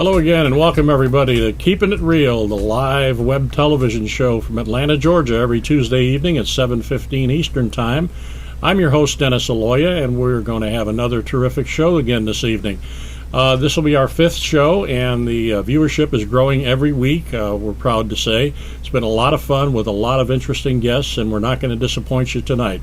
Hello again, and welcome everybody to Keepin' It Real, the live web television show from Atlanta, Georgia, every Tuesday evening at 7:15 Eastern Time. I'm your host, Dennis Aloia, and we're going to have another terrific show again this evening. This will be our fifth show, and the viewership is growing every week, we're proud to say. It's been a lot of fun with a lot of interesting guests, and we're not going to disappoint you tonight.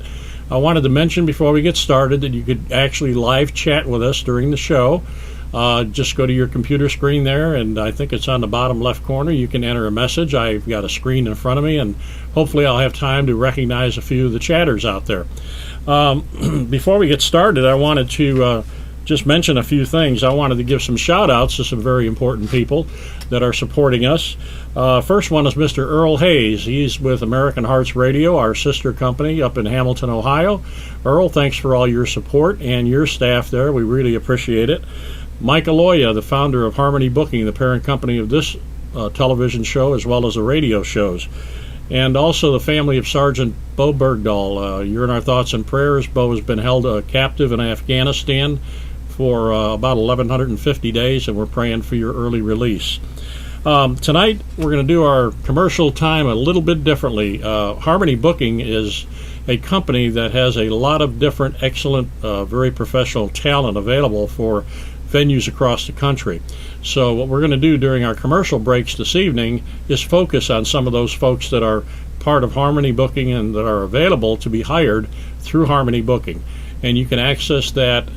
I wanted to mention before we get started that you could actually live chat with us during the show. Just go to your computer screen there, and I think it's on the bottom left corner. You can enter a message. I've got a screen in front of me, and hopefully I'll have time to recognize a few of the chatters out there. Before we get started, I wanted to just mention a few things. I wanted to give some shout-outs to some very important people that are supporting us. First one is Mr. Earl Hayes. He's with American Hearts Radio, our sister company up in Hamilton, Ohio. Earl, thanks for all your support and your staff there. We really appreciate it. Mike Aloia, the founder of Harmony Booking, the parent company of this television show as well as the radio shows. And also the family of Sergeant Bo Bergdahl. You're in our thoughts and prayers. Bo has been held captive in Afghanistan for about 1,150 days, and we're praying for your early release. Tonight, we're going to do our commercial time a little bit differently. Harmony Booking is a company that has a lot of different excellent, very professional talent available for venues across the country. So what we're going to do during our commercial breaks this evening is focus on some of those folks that are part of Harmony Booking and that are available to be hired through Harmony Booking. And you can access that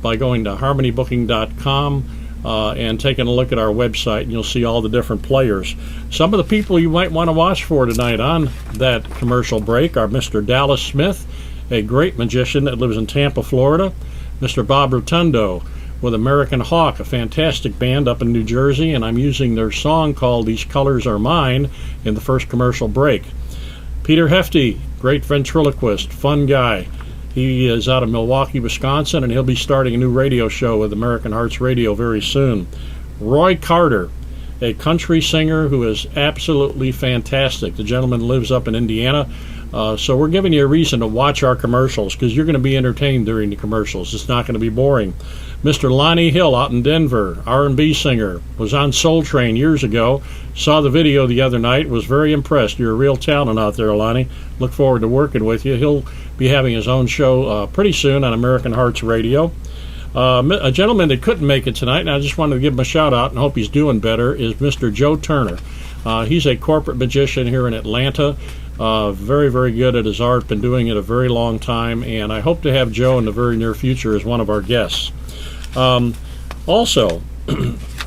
by going to harmonybooking.com and taking a look at our website, and you'll see all the different players. Some of the people you might want to watch for tonight on that commercial break are Mr. Dallas Smith, a great magician that lives in Tampa, Florida, Mr. Bob Rotundo with American Hawk, a fantastic band up in New Jersey, and I'm using their song called These Colors Are Mine in the first commercial break. Peter Hefty, great ventriloquist, fun guy. He is out of Milwaukee, Wisconsin, and he'll be starting a new radio show with American Hearts Radio very soon. Roy Carter, a country singer who is absolutely fantastic. The gentleman lives up in Indiana. So we're giving you a reason to watch our commercials because you're going to be entertained during the commercials. It's not going to be boring. Mr. Lonnie Hill out in Denver, R&B singer, was on Soul Train years ago. Saw the video the other night, was very impressed. You're a real talent out there, Lonnie. Look forward to working with you. He'll be having his own show pretty soon on American Hearts Radio. A gentleman that couldn't make it tonight, and I just wanted to give him a shout out and hope he's doing better, is Mr. Joe Turner. He's a corporate magician here in Atlanta. Very, very good at his art, been doing it a very long time, and I hope to have Joe in the very near future as one of our guests. Also,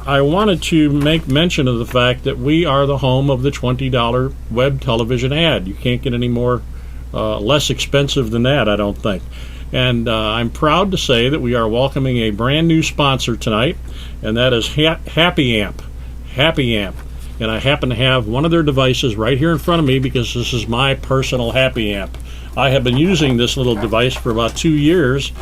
I wanted to make mention of the fact that we are the home of the $20 web television ad. You can't get any more less expensive than that, I don't think. And I'm proud to say that we are welcoming a brand new sponsor tonight, and that is Happy Amp. Happy Amp. And I happen to have one of their devices right here in front of me because this is my personal Happy Amp. I have been using this little device for about 2 years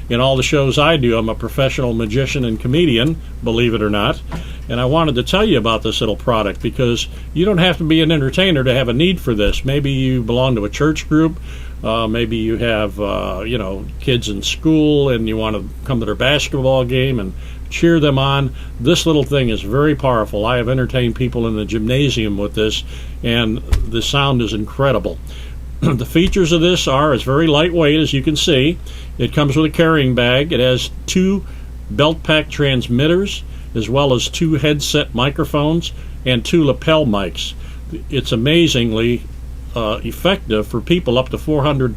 in all the shows I do. I'm a professional magician and comedian, believe it or not. And I wanted to tell you about this little product because you don't have to be an entertainer to have a need for this. Maybe you belong to a church group. Maybe you have, kids in school and you want to come to their basketball game and cheer them on. This little thing is very powerful. I have entertained people in the gymnasium with this, and the sound is incredible. The features of this are, it's very lightweight, as you can see. It comes with a carrying bag. It has 2 belt pack transmitters, as well as 2 headset microphones and 2 lapel mics. It's amazingly effective for people up to 400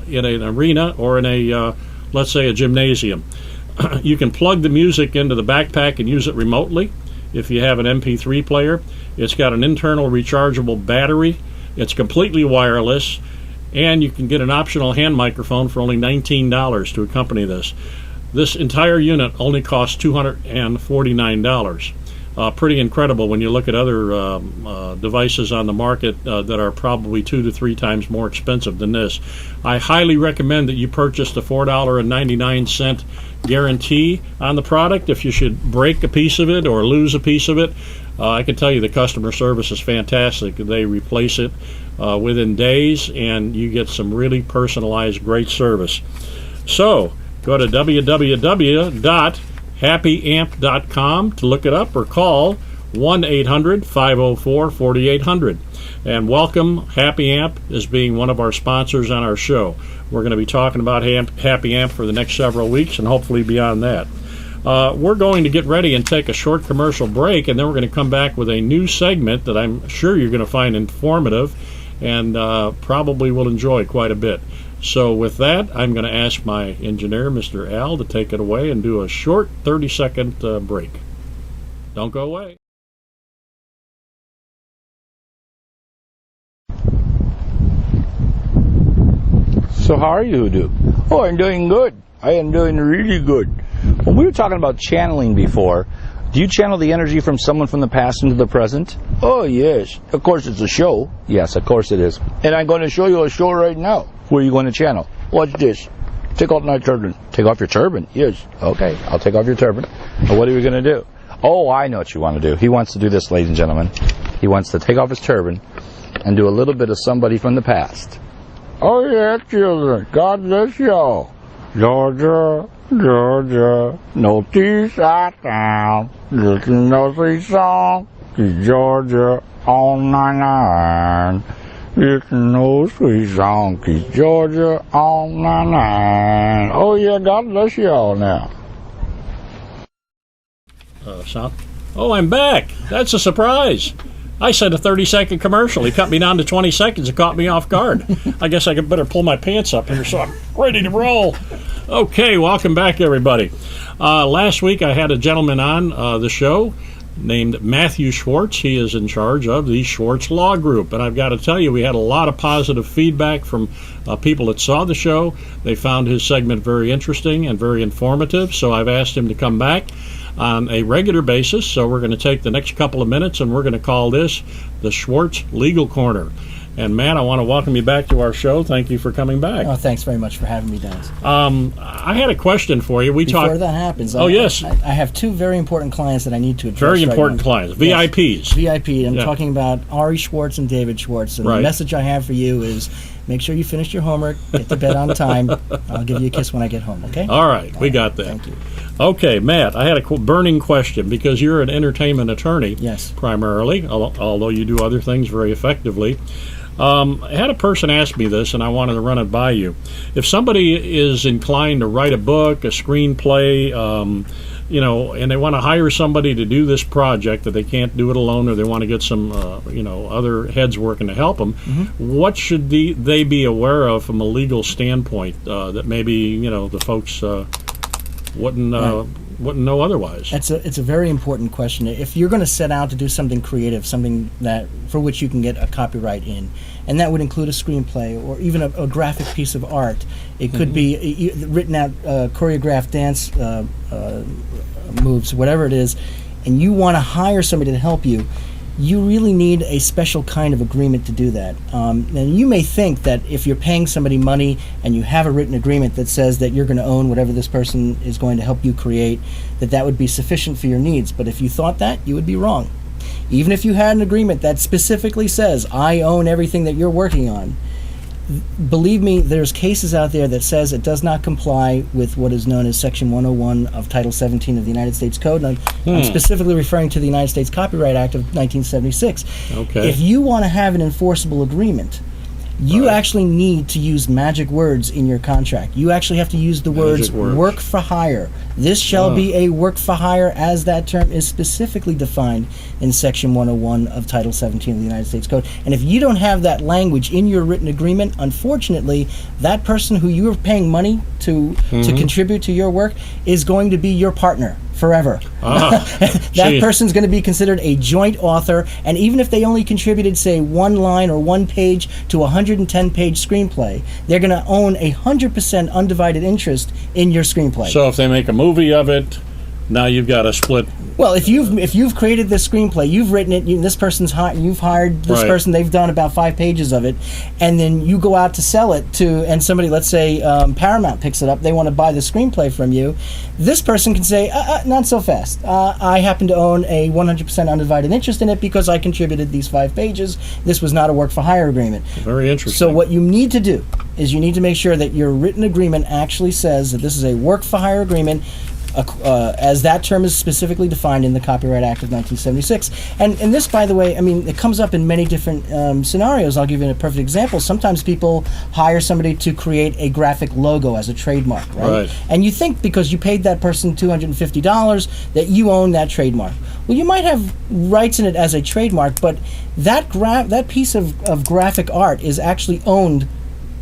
in an arena or in a, let's say, a gymnasium. You can plug the music into the backpack and use it remotely if you have an MP3 player. It's got an internal rechargeable battery. It's completely wireless, and you can get an optional hand microphone for only $19 to accompany this. This entire unit only costs $249. Pretty incredible when you look at other devices on the market that are probably 2 to 3 times more expensive than this. I highly recommend that you purchase the $4.99 guarantee on the product. If you should break a piece of it or lose a piece of it, I can tell you the customer service is fantastic. They replace it within days, and you get some really personalized, great service. So go to www.happyamp.com happyamp.com to look it up, or call 1-800-504-4800. And welcome Happy Amp as being one of our sponsors on our show. We're going to be talking about Happy Amp for the next several weeks and hopefully beyond that. We're going to get ready and take a short commercial break, and then we're going to come back with a new segment that I'm sure you're going to find informative and probably will enjoy quite a bit. So with that, I'm going to ask my engineer, Mr. Al, to take it away and do a short 30-second break. Don't go away. So how are you, Duke? Oh, I'm doing good. I am doing really good. When we were talking about channeling before, do you channel the energy from someone from the past into the present? Oh, yes. Of course it's a show. Yes, of course it is. And I'm going to show you a show right now. Where are you going to channel? Watch this. Take off my turban. Take off your turban? Yes. Okay, I'll take off your turban. And what are we going to do? Oh, I know what you want to do. He wants to do this, ladies and gentlemen. He wants to take off his turban and do a little bit of somebody from the past. Oh, yeah, children. God bless y'all. Georgia, Georgia, no teeth out down. Listen to the song. Georgia on 99. Listen to sweet song. Georgia on 99. Oh, yeah, God bless y'all now. Sound? Oh, I'm back. That's a surprise. I said a 30-second commercial. He cut me down to 20 seconds and caught me off guard. I guess I could better pull my pants up here so I'm ready to roll. Okay, welcome back, everybody. Last week I had a gentleman on the show named Matthew Schwartz. He is in charge of the Schwartz Law Group. And I've got to tell you, we had a lot of positive feedback from people that saw the show. They found his segment very interesting and very informative, so I've asked him to come back on a regular basis. So we're going to take the next couple of minutes and we're going to call this the Schwartz Legal Corner. And Matt, I want to welcome you back to our show. Thank you for coming back. Oh, thanks very much for having me, Dennis. I had a question for you. Before that happens, yes. I have two very important clients that I need to address. Very important clients, VIPs. Yes, VIP. I'm talking about Ari Schwartz and David Schwartz. And the message I have for you is make sure you finish your homework, get to bed on time. I'll give you a kiss when I get home, okay? All right, we got that. Thank you. Okay, Matt, I had a burning question because you're an entertainment attorney, yes, primarily, although you do other things very effectively. I had a person ask me this, and I wanted to run it by you. If somebody is inclined to write a book, a screenplay, and they want to hire somebody to do this project, that they can't do it alone, or they want to get some, other heads working to help them, what should they be aware of from a legal standpoint that maybe, the folks wouldn't know otherwise? It's a very important question. If you're going to set out to do something creative, something that for which you can get a copyright in, and that would include a screenplay or even a graphic piece of art. It could be written out, choreographed dance moves, whatever it is, and you want to hire somebody to help you. You really need a special kind of agreement to do that. And you may think that if you're paying somebody money and you have a written agreement that says that you're going to own whatever this person is going to help you create, that would be sufficient for your needs. But if you thought that, you would be wrong. Even if you had an agreement that specifically says, I own everything that you're working on, believe me, there's cases out there that says it does not comply with what is known as Section 101 of Title 17 of the United States Code. And I'm specifically referring to the United States Copyright Act of 1976. Okay. If you want to have an enforceable agreement, you actually need to use magic words in your contract. You actually have to use the words work for hire. This shall be a work for hire, as that term is specifically defined in Section 101 of Title 17 of the United States Code. And if you don't have that language in your written agreement, unfortunately, that person who you are paying money to contribute to your work is going to be your partner forever. That person's going to be considered a joint author, and even if they only contributed, say, one line or one page to a 110-page screenplay, they're going to own 100% undivided interest in your screenplay. So if they make a movie of it, now you've got to split. Well, if you've created this screenplay, you've written it, you've hired this person, they've done about 5 pages of it, and then you go out to sell it to, and somebody, let's say Paramount picks it up, they want to buy the screenplay from you, this person can say, not so fast. I happen to own a 100% undivided interest in it because I contributed these 5 pages. This was not a work for hire agreement. Very interesting. So what you need to do is you need to make sure that your written agreement actually says that this is a work for hire agreement. as that term is specifically defined in the Copyright Act of 1976. And this, by the way, I mean, it comes up in many different scenarios. I'll give you a perfect example. Sometimes people hire somebody to create a graphic logo as a trademark, right? And you think because you paid that person $250 that you own that trademark. Well, you might have rights in it as a trademark, but that piece of graphic art is actually owned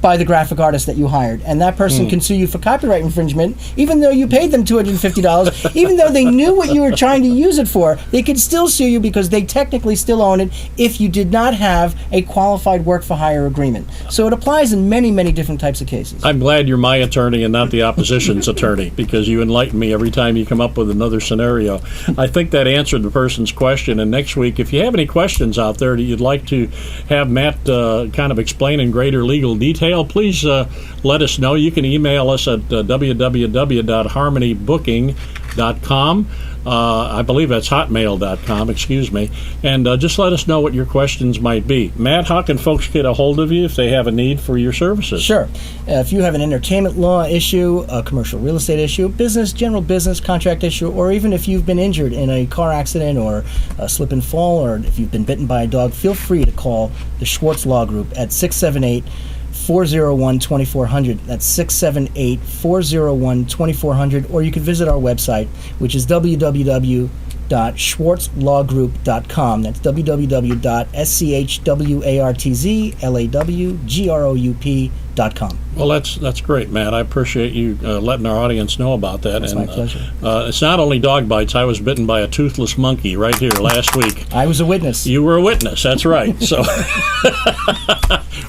by the graphic artist that you hired, and that person can sue you for copyright infringement, even though you paid them $250, even though they knew what you were trying to use it for. They could still sue you because they technically still own it if you did not have a qualified work-for-hire agreement. So it applies in many, many different types of cases. I'm glad you're my attorney and not the opposition's attorney, because you enlighten me every time you come up with another scenario. I think that answered the person's question, and next week, if you have any questions out there that you'd like to have Matt kind of explain in greater legal detail, please let us know. You can email us at www.harmonybooking.com. I believe that's hotmail.com, excuse me. And just let us know what your questions might be. Matt, how can folks get a hold of you if they have a need for your services? Sure. If you have an entertainment law issue, a commercial real estate issue, general business contract issue, or even if you've been injured in a car accident or a slip and fall, or if you've been bitten by a dog, feel free to call the Schwartz Law Group at 678-401-2400. That's 678-401-2400. Or you can visit our website, which is www.schwartzlawgroup.com. That's www.schwartzlawgroup.com. Well, that's great, Matt. I appreciate you letting our audience know about that. That's my pleasure. It's not only dog bites. I was bitten by a toothless monkey right here last week. I was a witness. You were a witness. That's right. So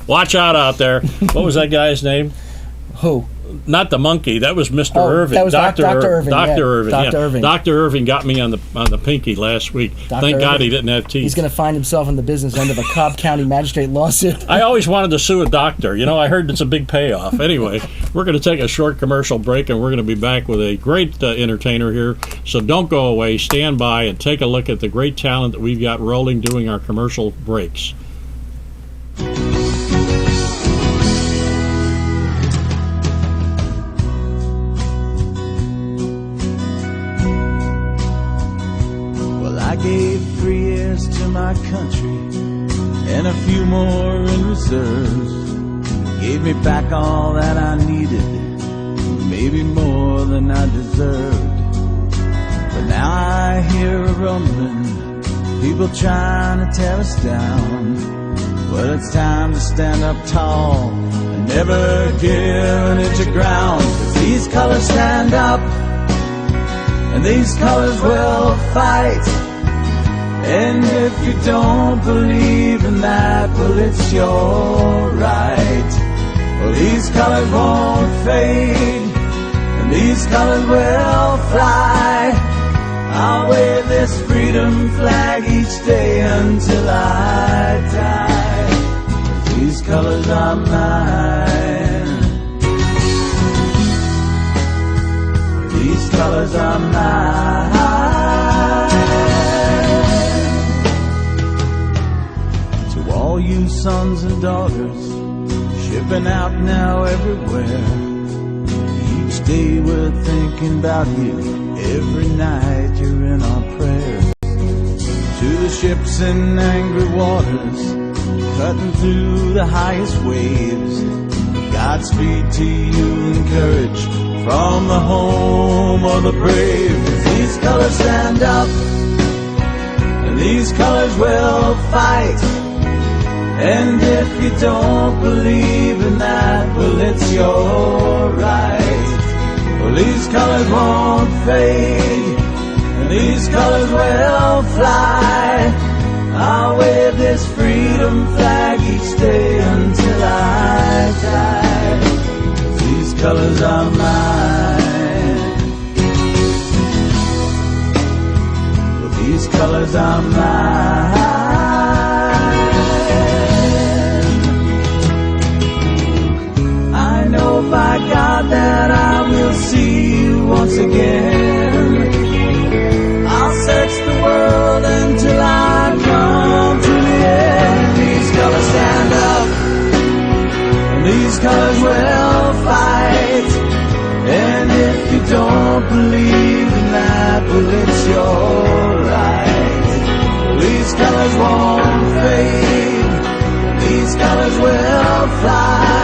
watch out there. What was that guy's name? Who? Not the monkey. That was Mr. Irving. That was Dr. Irving. Dr. Irving. Dr. Irving. Dr. Irving got me on the pinky last week. Thank God he didn't have teeth. He's going to find himself in the business end of a Cobb County magistrate lawsuit. I always wanted to sue a doctor. You know, I heard it's a big payoff. Anyway, we're going to take a short commercial break, and we're going to be back with a great entertainer here. So don't go away. Stand by and take a look at the great talent that we've got rolling during our commercial breaks. I gave 3 years to my country and a few more in reserve. Gave me back all that I needed, maybe more than I deserved. But now I hear a rumbling, people trying to tear us down. Well, it's time to stand up tall and never give an inch of ground. 'Cause these colors stand up and these colors will fight. And if you don't believe in that, well, it's your right. Well, these colors won't fade, and these colors will fly. I'll wave this freedom flag each day until I die. These colors are mine. These colors are mine. All you sons and daughters shipping out now everywhere. Each day we're thinking about you. Every night you're in our prayers. To the ships in angry waters, cutting through the highest waves. Godspeed to you and courage from the home of the brave. 'Cause these colors stand up and these colors will fight. And if you don't believe in that, well, it's your right. Well, these colors won't fade, and these colors will fly. I'll wave this freedom flag each day until I die. These colors are mine. Well, these colors are mine. By God that I will see you once again. I'll search the world until I come to the end. These colors stand up and these colors will fight. And if you don't believe well, it's your right. These colors won't fade, these colors will fly.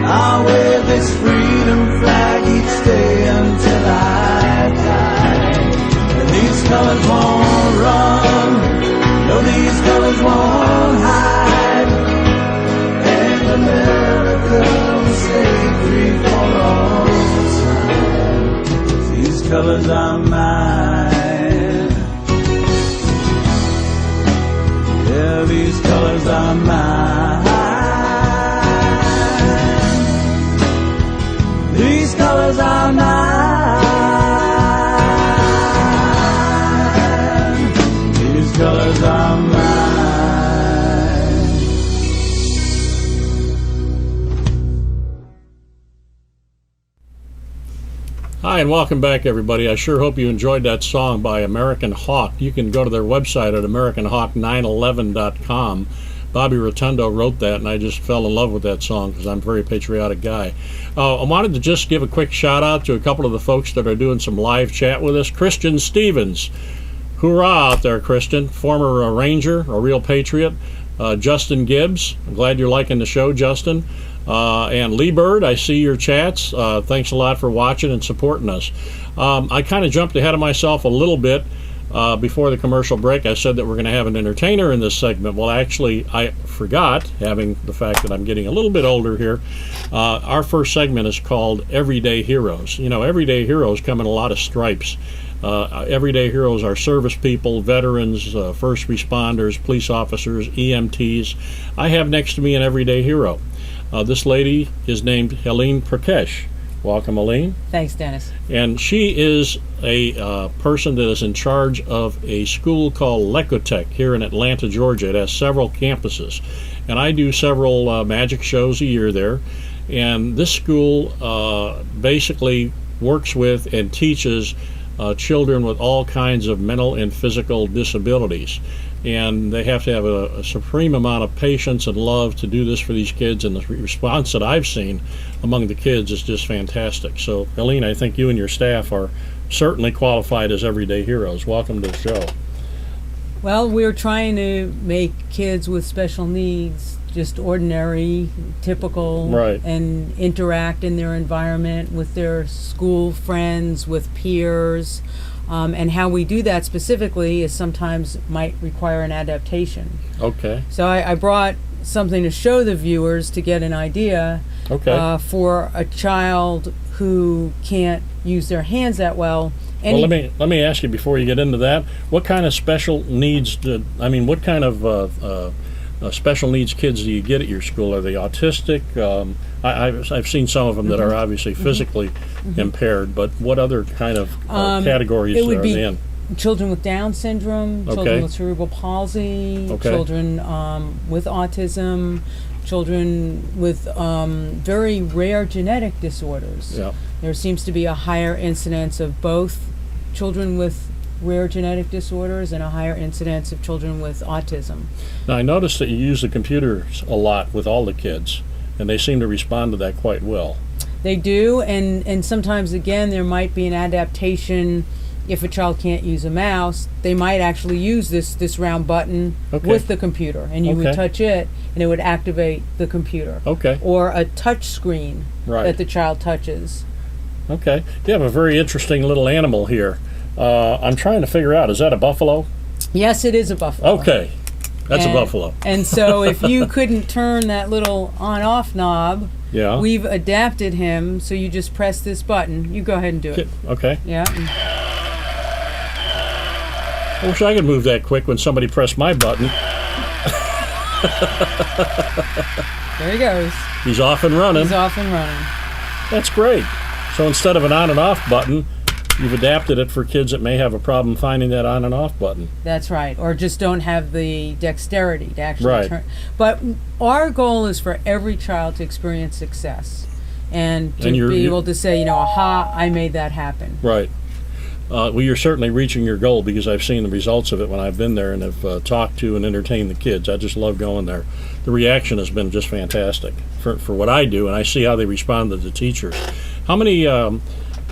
I'll wear this freedom flag each day until I die. And these colors won't run, no, these colors won't hide. And America will stay free for all time. These colors are mine. Yeah, these colors are mine. These colors are mine. These colors are mine. Hi, and welcome back, everybody. I sure hope you enjoyed that song by American Hawk. You can go to their website at AmericanHawk911.com. Bobby Rotundo wrote that, and I just fell in love with that song because I'm a very patriotic guy. I wanted to just give a quick shout-out to a couple of the folks that are doing some live chat with us. Christian Stevens. Hoorah out there, Christian. Former Ranger, a real patriot. Justin Gibbs. I'm glad you're liking the show, Justin. And Lee Bird, I see your chats. Thanks a lot for watching and supporting us. I kind of jumped ahead of myself a little bit before the commercial break. I said that we're going to have an entertainer in this segment. Well, actually, I forgot, having the fact that I'm getting a little bit older here. Our first segment is called Everyday Heroes. You know, everyday heroes come in a lot of stripes. Everyday heroes are service people, veterans, first responders, police officers, EMTs. I have next to me an everyday hero. This lady is named Helene Prakash. Welcome, Helene. Thanks, Dennis. And she is a person that is in charge of a school called Lecotech here in Atlanta, Georgia. It has several campuses. And I do several magic shows a year there. And this school basically works with and teaches children with all kinds of mental and physical disabilities. And they have to have a supreme amount of patience and love to do this for these kids, and the response that I've seen among the kids is just fantastic. So, Helene, I think you and your staff are certainly qualified as everyday heroes. Welcome to the show. Well, we're trying to make kids with special needs just ordinary, typical, right, and interact in their environment with their school friends, with peers. And how we do that specifically is sometimes might require an adaptation. Okay. So I brought something to show the viewers to get an idea. Okay. For a child who can't use their hands that well. Well, let me ask you before you get into that. What kind of special needs? What kind of special needs kids do you get at your school? Are they autistic? I've seen some of them that are obviously physically impaired, but what other kind of categories are they in? Children with Down syndrome, children with cerebral palsy, children with autism, children with very rare genetic disorders. Yeah. There seems to be a higher incidence of both children with rare genetic disorders and a higher incidence of children with autism. Now, I noticed that you use the computers a lot with all the kids, and they seem to respond to that quite well. They do, and sometimes, again, there might be an adaptation. If a child can't use a mouse, they might actually use this round button with the computer, and you would touch it, and it would activate the computer. Okay. Or a touch screen that the child touches. Okay. You have a very interesting little animal here. I'm trying to figure out, is that a buffalo? Yes, it is a buffalo. Okay. That's a buffalo. And so if you couldn't turn that little on-off knob, we've adapted him, so you just press this button. You go ahead and do it. Okay. Yeah. I wish I could move that quick when somebody pressed my button. There he goes. He's off and running. He's off and running. That's great. So instead of an on and off button, you've adapted it for kids that may have a problem finding that on and off button. That's right. Or just don't have the dexterity to actually turn. But our goal is for every child to experience success and to be able to say, aha, I made that happen. Right. Well, you're certainly reaching your goal, because I've seen the results of it when I've been there and have talked to and entertained the kids. I just love going there. The reaction has been just fantastic for what I do, and I see how they respond to the teachers. How many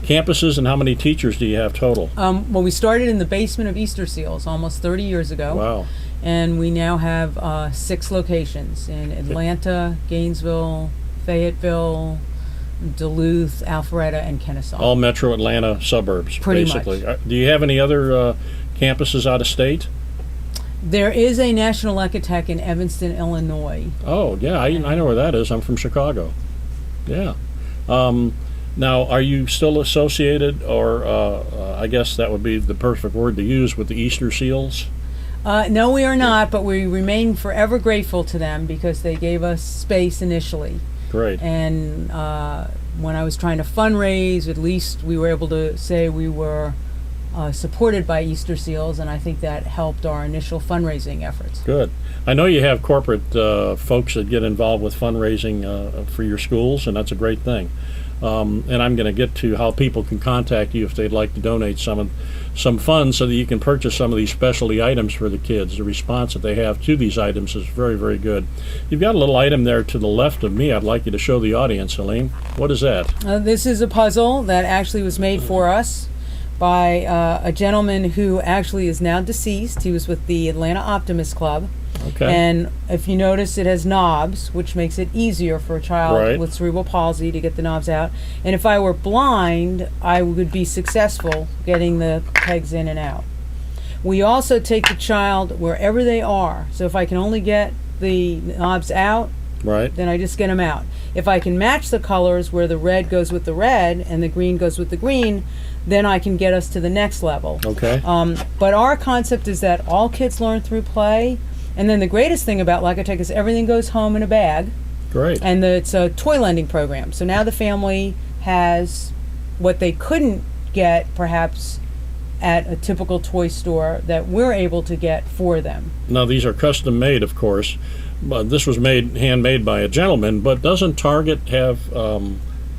campuses and how many teachers do you have total? Well, we started in the basement of Easter Seals almost 30 years ago. Wow. And we now have 6 locations in Atlanta, Gainesville, Fayetteville, Duluth, Alpharetta, and Kennesaw. All metro Atlanta suburbs, Pretty basically. much. Do you have any other campuses out of state? There is a National Ecotech in Evanston, Illinois. Oh, yeah, I know where that is. I'm from Chicago. Yeah. Now, are you still associated, or I guess that would be the perfect word to use, with the Easter Seals? No, we are not, but we remain forever grateful to them because they gave us space initially. Great. And when I was trying to fundraise, at least we were able to say we were supported by Easter Seals, and I think that helped our initial fundraising efforts. Good. I know you have corporate folks that get involved with fundraising for your schools, and that's a great thing. And I'm going to get to how people can contact you if they'd like to donate some funds so that you can purchase some of these specialty items for the kids. The response that they have to these items is very, very good. You've got a little item there to the left of me I'd like you to show the audience, Helene. What is that? This is a puzzle that actually was made for us by a gentleman who actually is now deceased. He was with the Atlanta Optimist Club. Okay. And if you notice, it has knobs, which makes it easier for a child Right. with cerebral palsy to get the knobs out. And if I were blind, I would be successful getting the pegs in and out. We also take the child wherever they are. So if I can only get the knobs out, Right. then I just get them out. If I can match the colors where the red goes with the red and the green goes with the green, then I can get us to the next level. Okay. But our concept is that all kids learn through play. And then the greatest thing about Lecotech is everything goes home in a bag. Great. And it's a toy lending program. So now the family has what they couldn't get perhaps at a typical toy store that we're able to get for them. Now, these are custom made, of course. But this was handmade by a gentleman, but doesn't Target have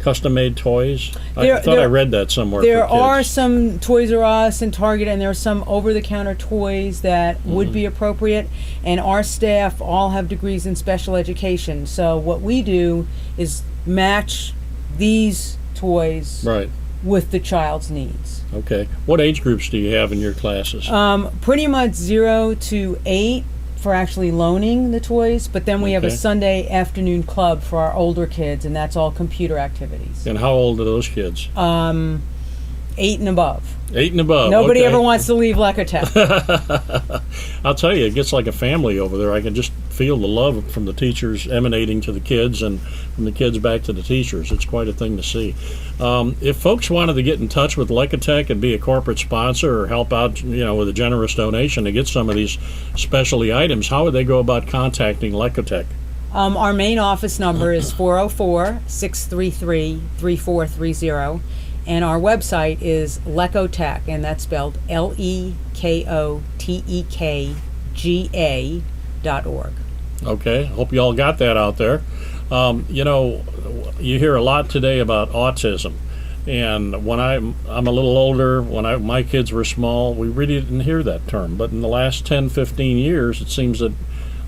custom-made toys? I thought I read that somewhere. There for kids. are some Toys R Us and Target, and there are some over-the-counter toys that would be appropriate. And our staff all have degrees in special education. So what we do is match these toys Right. with the child's needs. Okay. What age groups do you have in your classes? Pretty much 0 to 8 for actually loaning the toys, but then we have a Okay. Sunday afternoon club for our older kids, and that's all computer activities. And how old are those kids? 8 and above. 8 and above. Nobody okay. ever wants to leave Lecotech. I'll tell you, it gets like a family over there. I can just feel the love from the teachers emanating to the kids and from the kids back to the teachers. It's quite a thing to see. If folks wanted to get in touch with Lecotech and be a corporate sponsor or help out, with a generous donation to get some of these specialty items, how would they go about contacting Lecotech? Our main office number is 404-633-3430, and our website is Lecotech, and that's spelled LEKOTEKGA.org. Okay, hope you all got that out there. You hear a lot today about autism, and when I'm a little older, when my kids were small, we really didn't hear that term. But in the last 10, 15 years, it seems that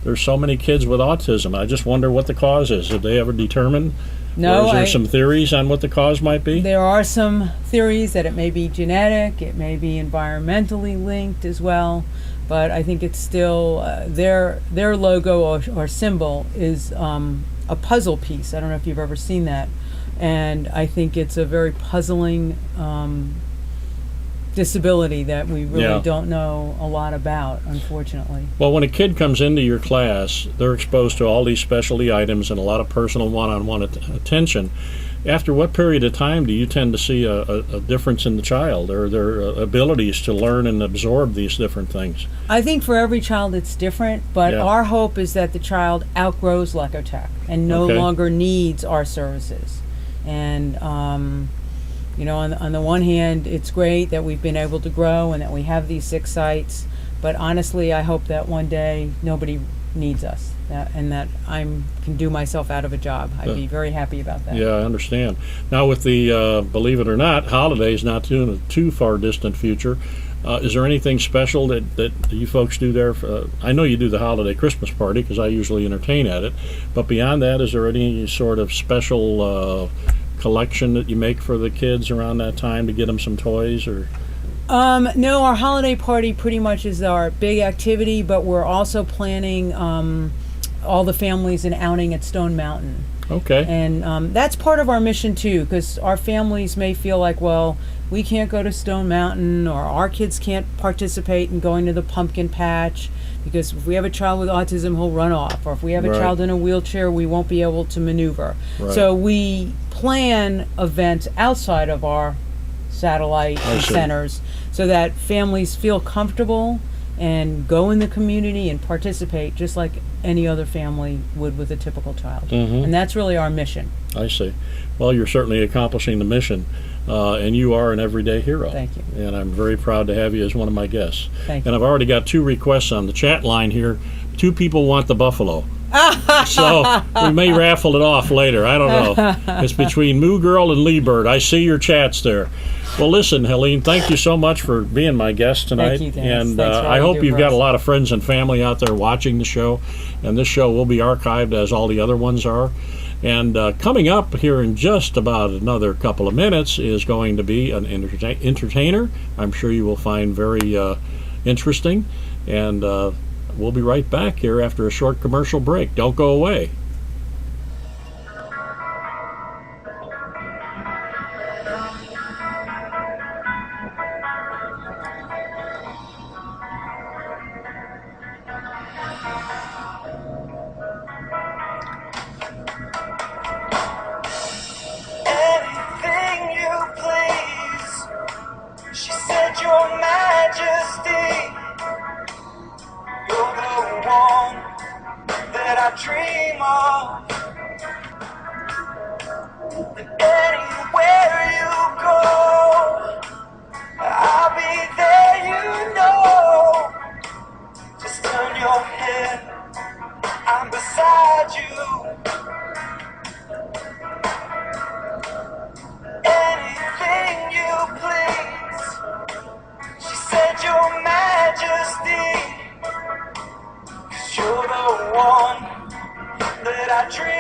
there's so many kids with autism. I just wonder what the cause is. Have they ever determined? No, or is there some theories on what the cause might be? There are some theories that it may be genetic, it may be environmentally linked as well, but I think it's still their logo or symbol is a puzzle piece. I don't know if you've ever seen that, and I think it's a very puzzling disability that we really don't know a lot about, unfortunately. Well, when a kid comes into your class, they're exposed to all these specialty items and a lot of personal one-on-one attention. After what period of time do you tend to see a difference in the child or their abilities to learn and absorb these different things? I think for every child it's different, but our hope is that the child outgrows Lecotech and no longer needs our services. And on the one hand, it's great that we've been able to grow and that we have these 6 sites, but honestly, I hope that one day nobody needs us and that I can do myself out of a job. I'd be very happy about that. Yeah, I understand. Now with the, believe it or not, holidays not too far distant future, is there anything special that you folks do there? I know you do the holiday Christmas party because I usually entertain at it, but beyond that, is there any sort of special collection that you make for the kids around that time to get them some toys, or? No, our holiday party pretty much is our big activity, but we're also planning all the families an outing at Stone Mountain. Okay. And that's part of our mission too, because our families may feel like, well, we can't go to Stone Mountain, or our kids can't participate in going to the pumpkin patch, because if we have a child with autism, he'll run off, or if we have a child in a wheelchair, we won't be able to maneuver. Right. So we plan events outside of our satellite centers so that families feel comfortable and go in the community and participate just like any other family would with a typical child. Mm-hmm. And that's really our mission. I see. Well, you're certainly accomplishing the mission, and you are an everyday hero. Thank you. And I'm very proud to have you as one of my guests. Thank you. And I've already got 2 requests on the chat line here. 2 people want the buffalo. So we may raffle it off later. I don't know. It's between Moo Girl and Lee Bird. I see your chats there. Well, listen, Helene, thank you so much for being my guest tonight. Thank you, Dennis. And I hope you've got a lot of friends and family out there watching the show. And this show will be archived as all the other ones are. And coming up here in just about another couple of minutes is going to be an entertainer. I'm sure you will find very interesting. And we'll be right back here after a short commercial break. Don't go away. You're the one that I dream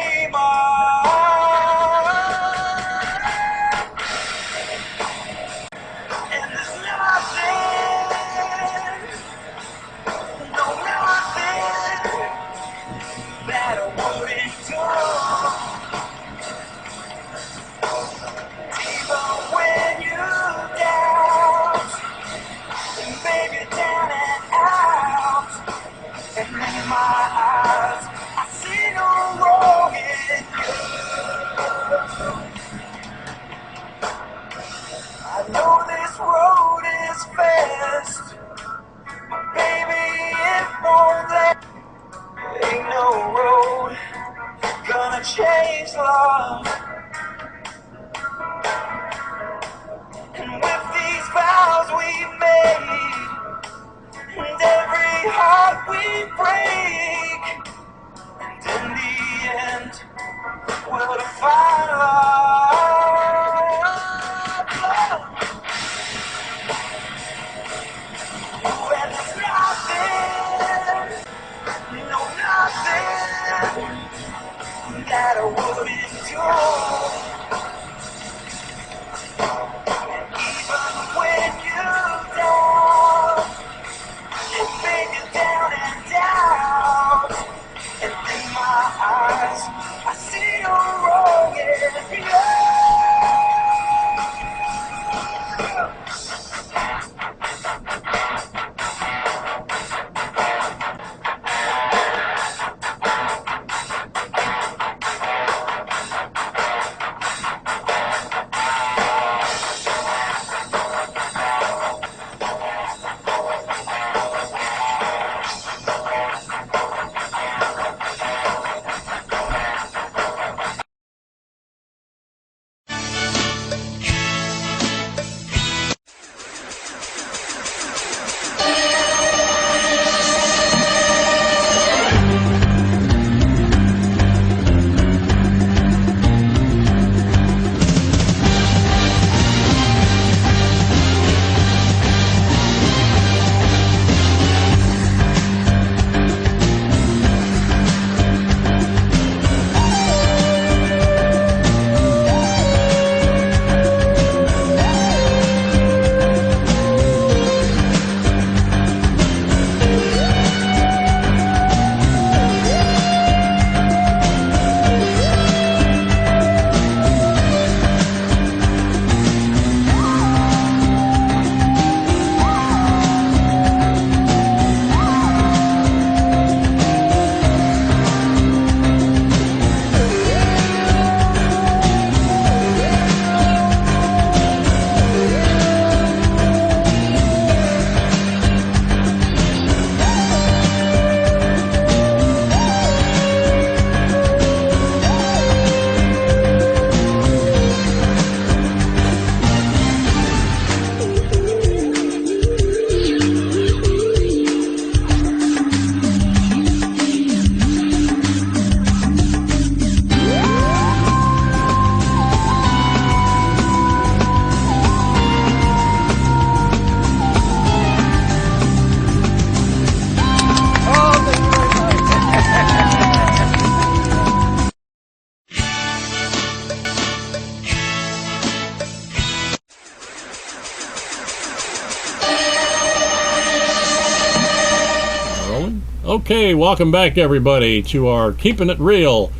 Okay, welcome back, everybody, to our Keepin' It Real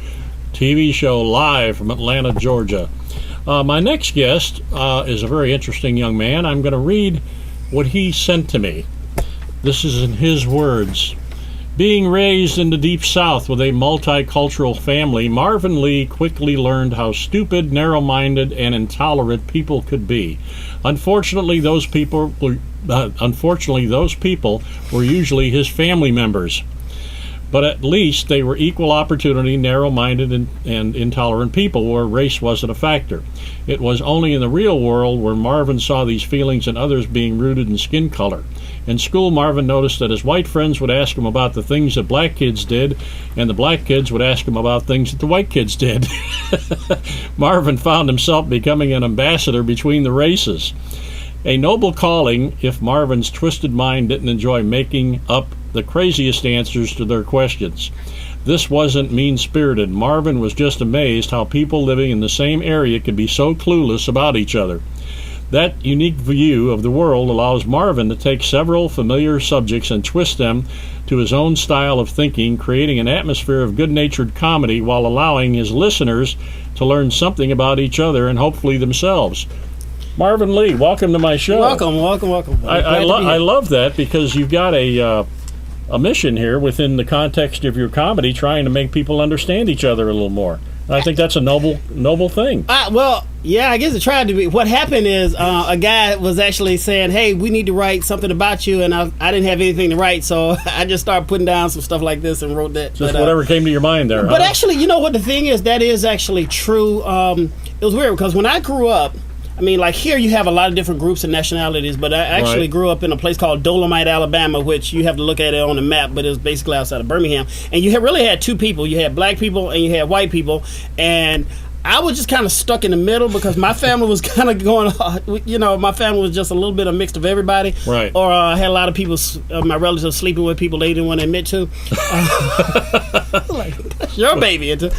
TV show live from Atlanta, Georgia. My next guest is a very interesting young man. I'm going to read what he sent to me. This is in his words. Being raised in the Deep South with a multicultural family, Marvin Lee quickly learned how stupid, narrow-minded, and intolerant people could be. Unfortunately, those people were usually his family members. But at least they were equal opportunity, narrow-minded, and intolerant people where race wasn't a factor. It was only in the real world where Marvin saw these feelings in others being rooted in skin color. In school, Marvin noticed that his white friends would ask him about the things that black kids did, and the black kids would ask him about things that the white kids did. Marvin found himself becoming an ambassador between the races. A noble calling if Marvin's twisted mind didn't enjoy making up the craziest answers to their questions. This wasn't mean-spirited. Marvin was just amazed how people living in the same area could be so clueless about each other. That unique view of the world allows Marvin to take several familiar subjects and twist them to his own style of thinking, creating an atmosphere of good-natured comedy while allowing his listeners to learn something about each other and hopefully themselves. Marvin Lee, welcome to my show. Welcome. I love that because you've got a mission here within the context of your comedy, trying to make people understand each other a little more. And I think that's a noble thing. Well, yeah, I guess it tried to be. What happened is a guy was actually saying, hey, we need to write something about you, and I didn't have anything to write, so I just started putting down some stuff like this and wrote that. Just whatever came to your mind there. But actually, you know what the thing is? That is actually true. It was weird because when I grew up, I mean, like here you have a lot of different groups and nationalities, but I actually grew up in a place called Dolomite, Alabama, which you have to look at it on the map, but it was basically outside of Birmingham. And you really had two people. You had black people and you had white people. And I was just kind of stuck in the middle because my family was kind of going, my family was just a little bit of mixed of everybody. Right. Or I had a lot of people, my relatives sleeping with people they didn't want to admit to. Like, that's your baby. But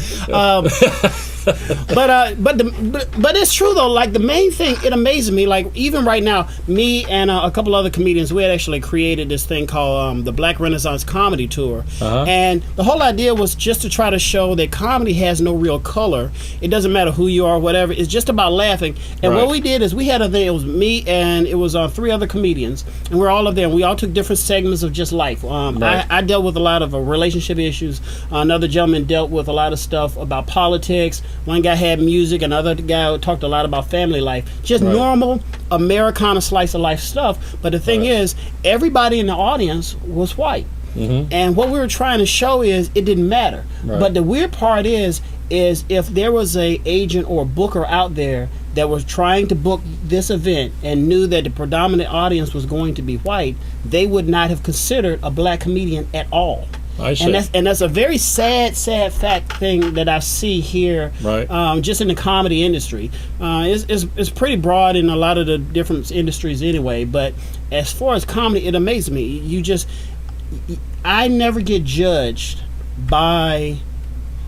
it's true though. Like the main thing, it amazes me. Like even right now, me and a couple other comedians, we had actually created this thing called the Black Renaissance Comedy Tour, and the whole idea was just to try to show that comedy has no real color. It doesn't matter who you are, whatever. It's just about laughing. And what we did is we had a thing. It was me and it was 3 other comedians, and we're all of them. We all took different segments of just life. I dealt with a lot of relationship issues. Another gentleman dealt with a lot of stuff about politics. One guy had music. Another guy talked a lot about family life. Just normal Americana slice of life stuff. But the thing is, everybody in the audience was white. Mm-hmm. And what we were trying to show is it didn't matter. But the weird part is if there was a agent or a booker out there that was trying to book this event and knew that the predominant audience was going to be white, they would not have considered a black comedian at all. I see. And that's a very sad fact thing that I see here, just in the comedy industry. It's pretty broad in a lot of the different industries anyway, but as far as comedy, it amazes me. I never get judged by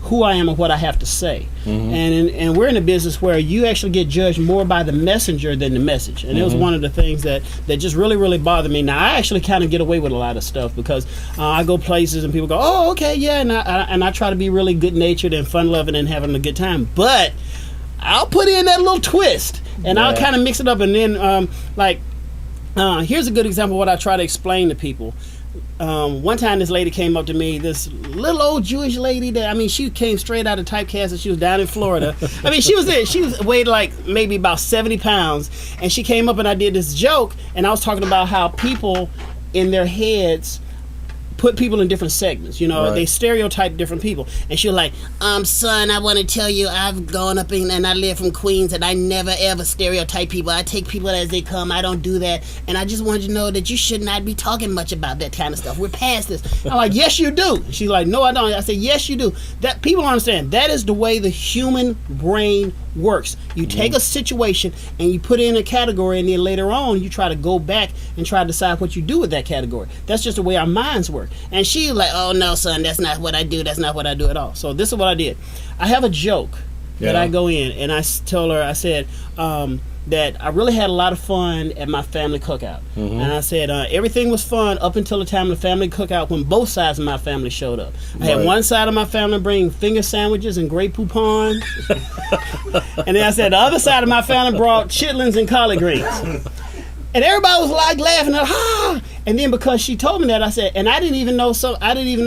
who I am and what I have to say. Mm-hmm. And we're in a business where you actually get judged more by the messenger than the message. And it was one of the things that just really, really bothered me. Now, I actually kind of get away with a lot of stuff because I go places and people go, oh, okay, yeah, and I try to be really good-natured and fun-loving and having a good time. But I'll put in that little twist, and I'll kind of mix it up. And then, here's a good example of what I try to explain to people. One time this lady came up to me, this little old Jewish lady she came straight out of typecast and she was down in Florida. She was weighed like maybe about 70 pounds, and she came up and I did this joke, and I was talking about how people in their heads put people in different segments, they stereotype different people. And she was like, son, I want to tell you, I've gone up and I live from Queens, and I never ever stereotype people. I take people as they come. I don't do that. And I just wanted you to know that you should not be talking much about that kind of stuff. We're past this. I'm like, yes, you do. She's like, no, I don't. I said, yes, you do. That people understand. That is the way the human brain works. You take a situation and you put it in a category, and then later on you try to go back and try to decide what you do with that category. That's just the way our minds work. And she's like, oh no, son, that's not what I do. That's not what I do at all. So this is what I did. I have a joke that I go in, and I told her, I said, that I really had a lot of fun at my family cookout. And I said, everything was fun up until the time of the family cookout when both sides of my family showed up. I had one side of my family bring finger sandwiches and Grey Poupon. And then I said the other side of my family brought chitlins and collard greens. And everybody was like laughing, and then because she told me that, I said, and I didn't even know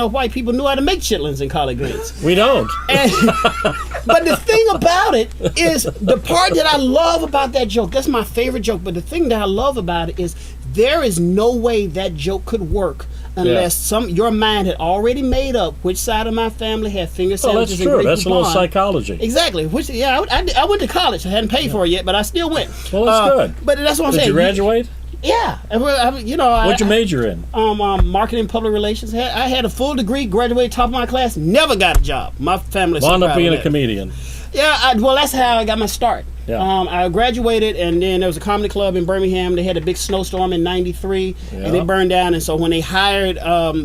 white people knew how to make chitlins and collard greens. We don't. But the thing about it is, the part that I love about that joke, that's my favorite joke, but the thing that I love about it is there is no way that joke could work unless your mind had already made up which side of my family had finger sandwiches and Grey Poupon. That's a little psychology. Exactly. I went to college. I hadn't paid for it yet, but I still went. Well, that's good. But that's what I'm saying. Did you graduate? Yeah. What'd you major in? Marketing and public relations. I had a full degree, graduated top of my class, never got a job. My family wound up being a comedian. Yeah, that's how I got my start. Yeah. I graduated, and then there was a comedy club in Birmingham. They had a big snowstorm in '93, and it burned down. And so when they hired,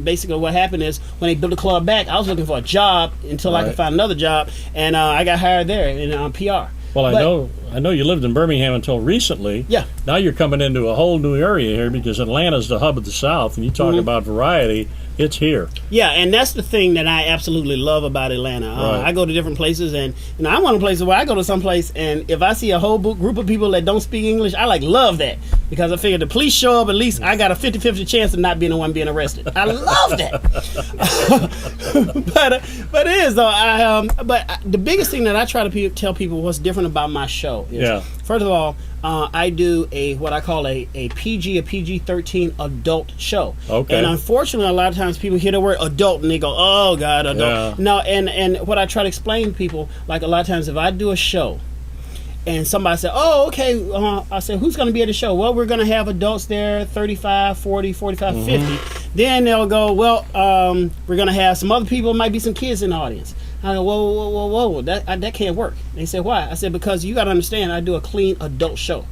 basically what happened is when they built the club back, I was looking for a job until I could find another job, and I got hired there in PR. Well, I know you lived in Birmingham until recently. Yeah. Now you're coming into a whole new area here because Atlanta's the hub of the South, and you talk about variety. It's here. Yeah, and that's the thing that I absolutely love about Atlanta. I go to different places, and I'm one of the places where I go to some place, and if I see a whole group of people that don't speak English, I love that, because I figure the police show up, at least I got a 50-50 chance of not being the one being arrested. I love that. but it is though. But the biggest thing that I try to tell people what's different about my show is, first of all, I do what I call a PG-13 adult show. Okay. And unfortunately, a lot of times people hear the word adult and they go, "Oh God, adult." Yeah. No, and what I try to explain to people, like a lot of times, if I do a show and somebody said, "Oh, okay," I said, "Who's going to be at the show?" "Well, we're going to have adults there, 35, 40, 45, 50. Then they'll go, "Well, we're going to have some other people. Might be some kids in the audience." I go, whoa, that can't work. They said, "Why?" I said, "Because you got to understand, I do a clean adult show."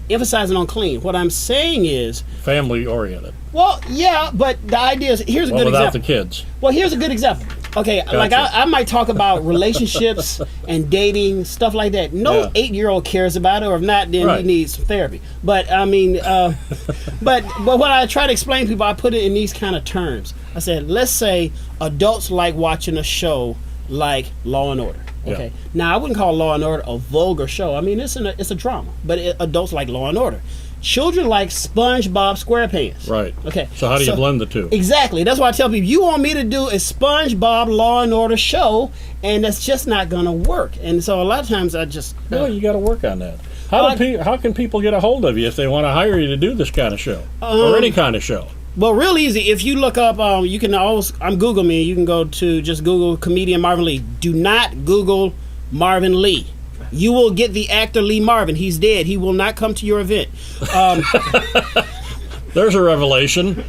Emphasizing on clean. What I'm saying is family oriented. Well, yeah, but the idea is, here's a good example. Without the kids. Well, here's a good example. Okay, gotcha. Like I might talk about relationships and dating, stuff like that. No 8-year-old cares about it, or if not, then he needs some therapy. But I mean, but what I try to explain to people, I put it in these kind of terms. I said, let's say adults like watching a show like Law and Order. Okay. Yeah. Now I wouldn't call Law and Order a vulgar show. I mean, it's a drama, but adults like Law and Order. Children like SpongeBob SquarePants. Right. Okay. So how do you blend the two? Exactly. That's why I tell people, you want me to do a SpongeBob Law and Order show, and that's just not going to work. And so a lot of times I just well, you got to work on that. How can people get a hold of you if they want to hire you to do this kind of show or any kind of show? Well, real easy. If you look up, you can always, Google me. You can go to just Google comedian Marvin Lee. Do not Google Marvin Lee. You will get the actor Lee Marvin. He's dead. He will not come to your event. There's a revelation.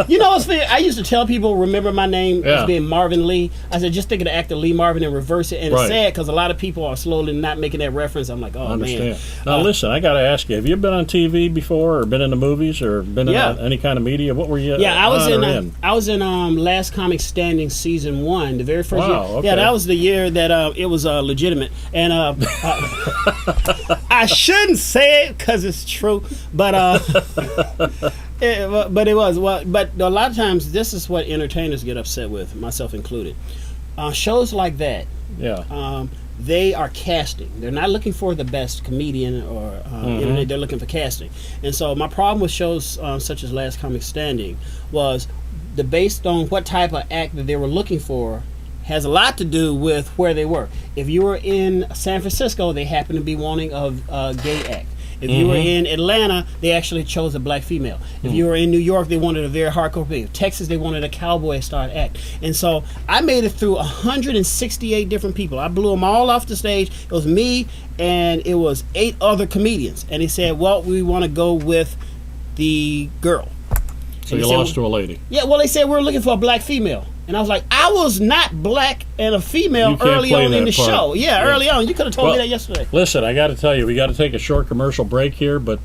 You know what's funny? I used to tell people, remember my name as being Marvin Lee. I said, just think of the actor Lee Marvin and reverse it. And it's sad because a lot of people are slowly not making that reference. I'm like, oh, man. Now, listen, I got to ask you, have you been on TV before or been in the movies or been in any kind of media? What were you I was in Last Comic Standing Season 1, the very first year. Okay. Yeah, that was the year that it was legitimate. And I shouldn't say it because it's true, but... but it was but a lot of times this is what entertainers get upset with, myself included. Shows like that, they are casting. They're not looking for the best comedian or internet. They're looking for casting. And so my problem with shows such as Last Comic Standing was based on what type of act that they were looking for has a lot to do with where they were. If you were in San Francisco, they happen to be wanting a gay act. If you were in Atlanta, they actually chose a black female. If you were in New York, they wanted a very hardcore female. Texas, they wanted a cowboy star act. And so I made it through 168 different people. I blew them all off the stage. It was me and it was 8 other comedians. And they said, well, we want to go with the girl. So you lost to a lady. Yeah, well, they said we're looking for a black female. And I was like, I was not black and a female early on in the show. Yeah, early on. You could have told me that yesterday. Listen, I got to tell you, we got to take a short commercial break here, but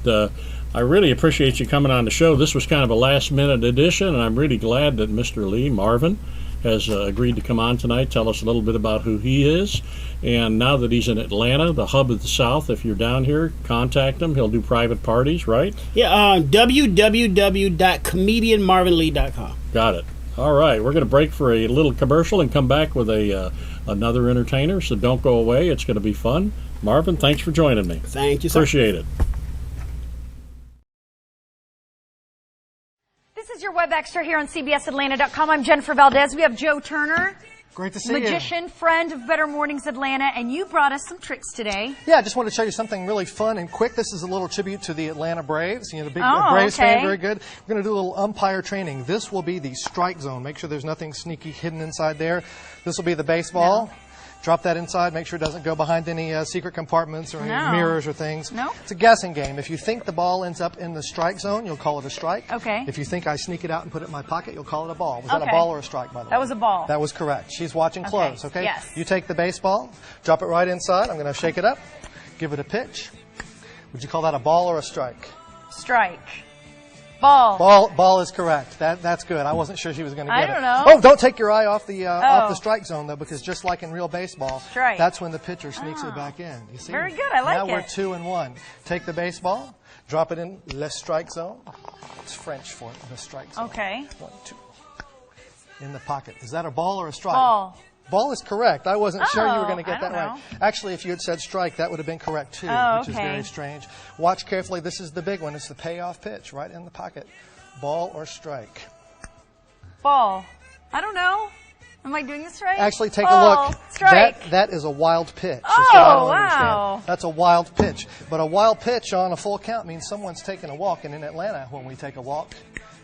I really appreciate you coming on the show. This was kind of a last-minute edition, and I'm really glad that Mr. Lee Marvin has agreed to come on tonight, tell us a little bit about who he is. And now that he's in Atlanta, the hub of the South, if you're down here, contact him. He'll do private parties, right? Yeah, www.comedianmarvinlee.com. Got it. All right, we're going to break for a little commercial and come back with another entertainer, so don't go away. It's going to be fun. Marvin, thanks for joining me. Thank you, sir. Appreciate it. This is your Web Extra here on CBSAtlanta.com. I'm Jennifer Valdez. We have Joe Turner. Great to see you. Magician, friend of Better Mornings Atlanta, and you brought us some tricks today. Yeah, I just wanted to show you something really fun and quick. This is a little tribute to the Atlanta Braves. You know, the big Braves fan, very good. We're going to do a little umpire training. This will be the strike zone. Make sure there's nothing sneaky hidden inside there. This will be the baseball. No. Drop that inside. Make sure it doesn't go behind any secret compartments or any mirrors or things. No. It's a guessing game. If you think the ball ends up in the strike zone, you'll call it a strike. Okay. If you think I sneak it out and put it in my pocket, you'll call it a ball. Was that a ball or a strike, by the way? That was a ball. That was correct. She's watching close, okay? Yes. You take the baseball, drop it right inside. I'm going to shake it up, give it a pitch. Would you call that a ball or a strike? Strike. Ball. Ball is correct. That's good. I wasn't sure she was going to get it. I don't know. Oh, don't take your eye off the strike zone though, because just like in real baseball, strike. That's when the pitcher sneaks it back in. You see? Very good. I like it. Now we're 2-1. Take the baseball, drop it in le strike zone. It's French for the strike zone. Okay. 1, 2. In the pocket. Is that a ball or a strike? Ball. Ball is correct. I wasn't sure you were going to get that right. Actually, if you had said strike, that would have been correct too, which is very strange. Watch carefully. This is the big one. It's the payoff pitch right in the pocket. Ball or strike? Ball. I don't know. Am I doing this right? Actually, take a look. Strike. That is a wild pitch. Wow. That's a wild pitch. But a wild pitch on a full count means someone's taking a walk. And in Atlanta, when we take a walk,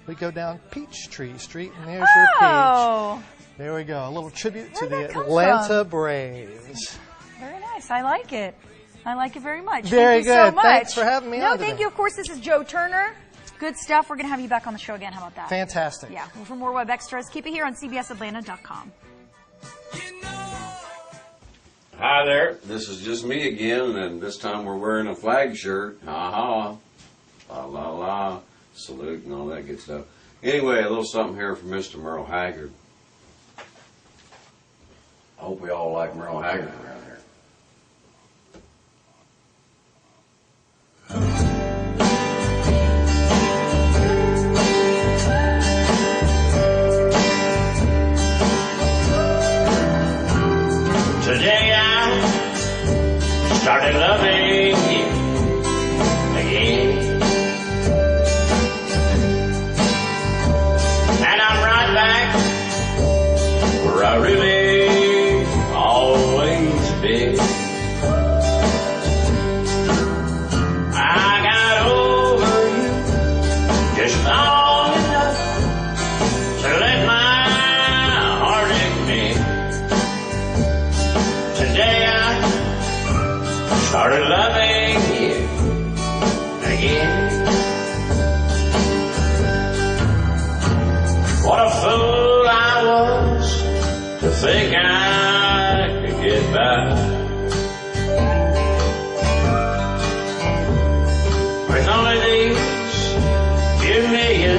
we go down Peachtree Street, and there's your peach. There we go. A little tribute to the Atlanta Braves. Very nice. I like it. I like it very much. Very good. Thank you so much. Thanks Thanks for having me on No, thank you. Of course, this is Joe Turner. Good stuff. We're going to have you back on the show again. How about that? Fantastic. Yeah. Well, for more web extras, keep it here on CBSAtlanta.com. Hi there. This is just me again, and this time we're wearing a flag shirt. Ha-ha. La-la-la. Salute and all that good stuff. Anyway, a little something here from Mr. Merle Haggard. I hope we all like Merle Haggard around here. Today I started loving you again, and I'm right back where I really always been. I got over you just long enough to let my heart admit. Today I started loving you again. What a fool I was to think I could get by with only these few million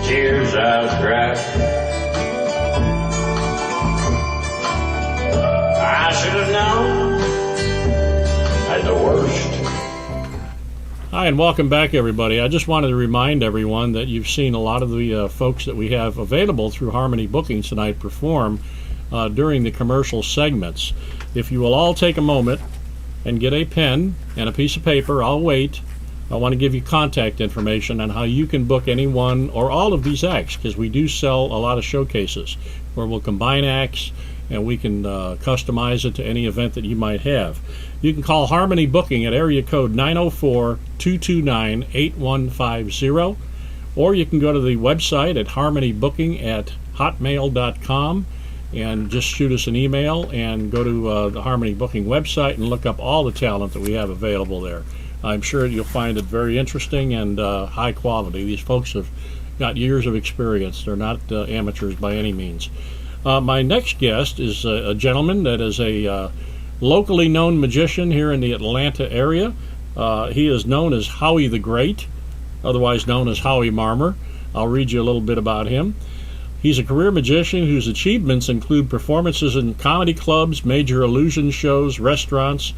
tears I've cried. I should have known at the worst. Hi, and welcome back, everybody. I just wanted to remind everyone that you've seen a lot of the folks that we have available through Harmony Bookings tonight perform during the commercial segments. If you will all take a moment and get a pen and a piece of paper, I'll wait. I want to give you contact information on how you can book any one or all of these acts, because we do sell a lot of showcases where we'll combine acts and we can customize it to any event that you might have. You can call Harmony Booking at area code 904-229-8150, or you can go to the website at harmonybooking@hotmail.com and just shoot us an email and go to the Harmony Booking website and look up all the talent that we have available there. I'm sure you'll find it very interesting and high quality. These folks have got years of experience. They're not amateurs by any means. My next guest is a gentleman that is a locally known magician here in the Atlanta area. He is known as Howie the Great, otherwise known as Howie Marmer. I'll read you a little bit about him. He's a career magician whose achievements include performances in comedy clubs, major illusion shows, restaurants,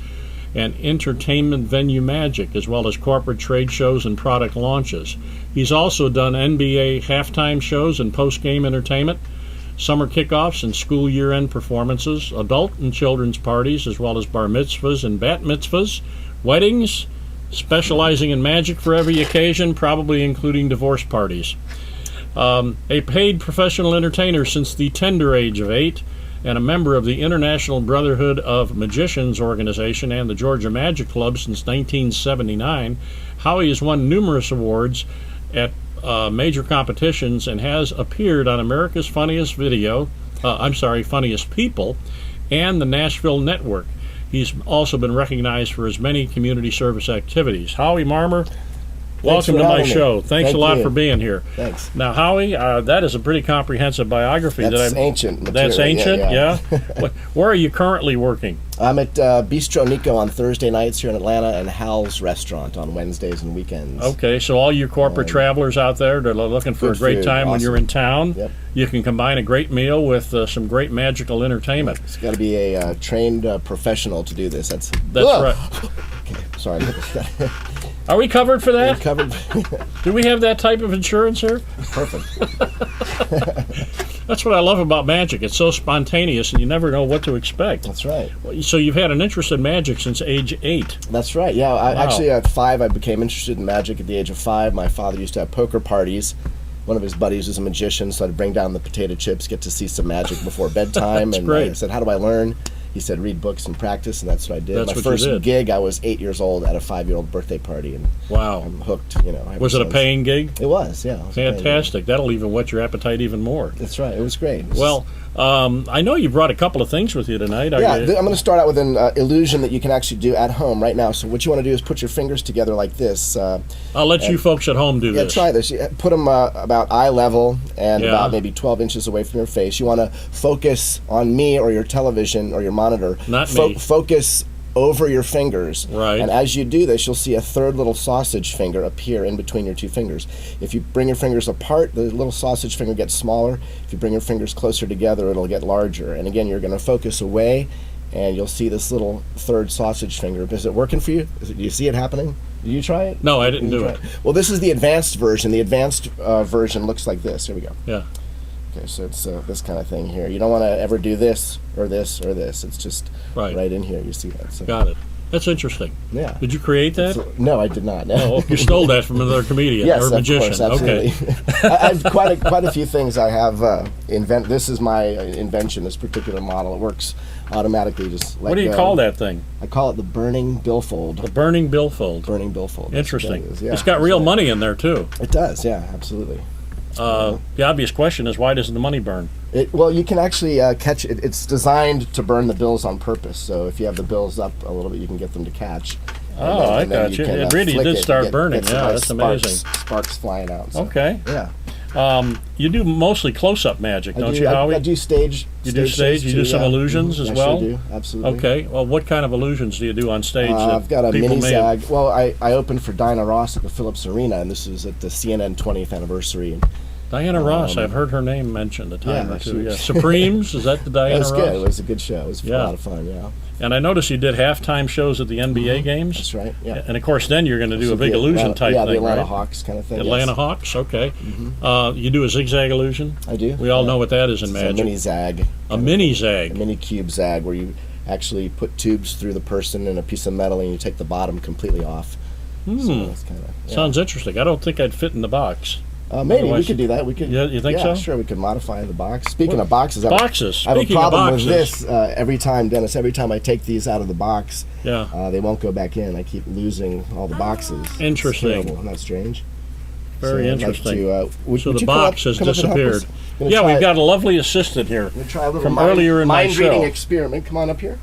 and entertainment venue magic, as well as corporate trade shows and product launches. He's also done NBA halftime shows and post-game entertainment, summer kickoffs and school year-end performances, adult and children's parties, as well as bar mitzvahs and bat mitzvahs, weddings, specializing in magic for every occasion, probably including divorce parties. A paid professional entertainer since the tender age of 8, and a member of the International Brotherhood of Magicians organization and the Georgia Magic Club since 1979, Howie has won numerous awards at major competitions and has appeared on America's Funniest Funniest People and the Nashville Network. He's also been recognized for his many community service activities. Howie Marmer, welcome to my show. Thanks a lot for being here. Thanks. Now, Howie, that is a pretty comprehensive biography. That's ancient material. That's ancient, yeah. Where are you currently working? I'm at Bistro Nico on Thursday nights here in Atlanta and Hal's Restaurant on Wednesdays and weekends. Okay, so all you corporate travelers out there that are looking for a great time when you're in town, you can combine a great meal with some great magical entertainment. It's got to be a trained professional to do this. That's right. Okay, sorry. Are we covered for that? We're covered. Do we have that type of insurance here? Perfect. That's what I love about magic. It's so spontaneous, and you never know what to expect. That's right. So you've had an interest in magic since age 8. That's right. Yeah, actually at 5, I became interested in magic at the age of 5. My father used to have poker parties. One of his buddies was a magician, so I'd bring down the potato chips, get to see some magic before bedtime. That's and great. I said, how do I learn? He said, read books and practice, and that's what I did. That's My what first you did. gig, I was 8 years old at a 5-year-old birthday party, and wow, I'm hooked. Was it a paying gig? It was, yeah. It was fantastic. That'll even whet your appetite even more. That's right. It was great. Well, I know you brought a couple of things with you tonight. I'm going to start out with an illusion that you can actually do at home right now. So what you want to do is put your fingers together like this. I'll let you folks at home do this. Yeah, try this. You put them about eye level and about maybe 12 inches away from your face. You want to focus on me or your television or your monitor. Not me. Focus over your fingers. Right. And as you do this, you'll see a third little sausage finger appear in between your two fingers. If you bring your fingers apart, the little sausage finger gets smaller. If you bring your fingers closer together, it'll get larger. And again, you're going to focus away, and you'll see this little third sausage finger. Is it working for you? Do you see it happening? Did you try it? No, I didn't do it. Well, this is the advanced version. The advanced version looks like this. Here we go. Yeah. Okay, so it's this kind of thing here. You don't want to ever do this or this or this. It's just right in here. You see that? So. Got it. That's interesting. Yeah. Did you create that? No, I did not. No. Oh, you stole that from another comedian yes, or magician. Of course, absolutely. Okay. I have quite a few things I have This is my invention. This particular model. It works automatically. Just what do you call that thing? I call it the burning billfold. The burning billfold. Burning billfold. Interesting. It's got real money in there too. It does. Yeah, absolutely. The obvious question is, why doesn't the money burn? Well, you can actually catch it. It's designed to burn the bills on purpose. So if you have the bills up a little bit, you can get them to catch. I got you. It really did start burning. Yeah, that's amazing. Sparks flying out. So. Okay. Yeah. You do mostly close-up magic, don't you, Howie? I do stage. You do stage. You do some illusions as well. I do. Absolutely. Okay. Well, what kind of illusions do you do on stage? I've got a mini zag. Well, I opened for Dinah Ross at the Phillips Arena, and this is at the CNN 20th anniversary. And Diana Ross, I've heard her name mentioned a time or two. Yeah. Supremes, is that the Diana Ross? It was good. It was a good show. It was a lot of fun, yeah. And I noticed you did half-time shows at the NBA games. That's right, yeah. And, of course, then you're going to do a big illusion type thing, the Atlanta right? Hawks kind of thing. Atlanta Hawks, okay. You do a zigzag illusion? I do. We all know what that is in magic. A mini zag. A mini zag. A mini cube zag where you actually put tubes through the person and a piece of metal, and you take the bottom completely off. So sounds interesting. I don't think I'd fit in the box. Maybe we could do that. We could. Yeah, you think so? Sure, we could modify the box. Speaking of boxes, I have a Speaking problem of with this every time, Dennis. Every time I take these out of the box, they won't go back in. I keep losing all the boxes. Interesting. It's terrible. Isn't that strange? Very interesting. So the box has disappeared. Yeah, we've got a lovely assistant here from earlier in my show. Mind reading experiment. Come on up here.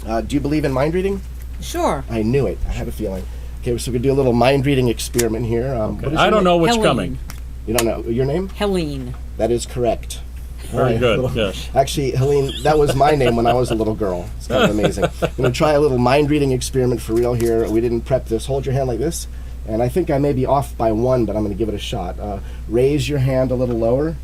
Do you believe in mind reading? Sure. I knew it. I had a feeling. Okay, so we do a little mind reading experiment here. I don't know what's Helene. coming. You don't know your name? Helene. That is correct. Very good. Yes. Actually, Helene, that was my name when I was a little girl. It's kind of amazing. I'm going to try a little mind reading experiment for real here. We didn't prep this. Hold your hand like this, and I think I may be off by 1, but I'm going to give it a shot. Raise your hand a little lower.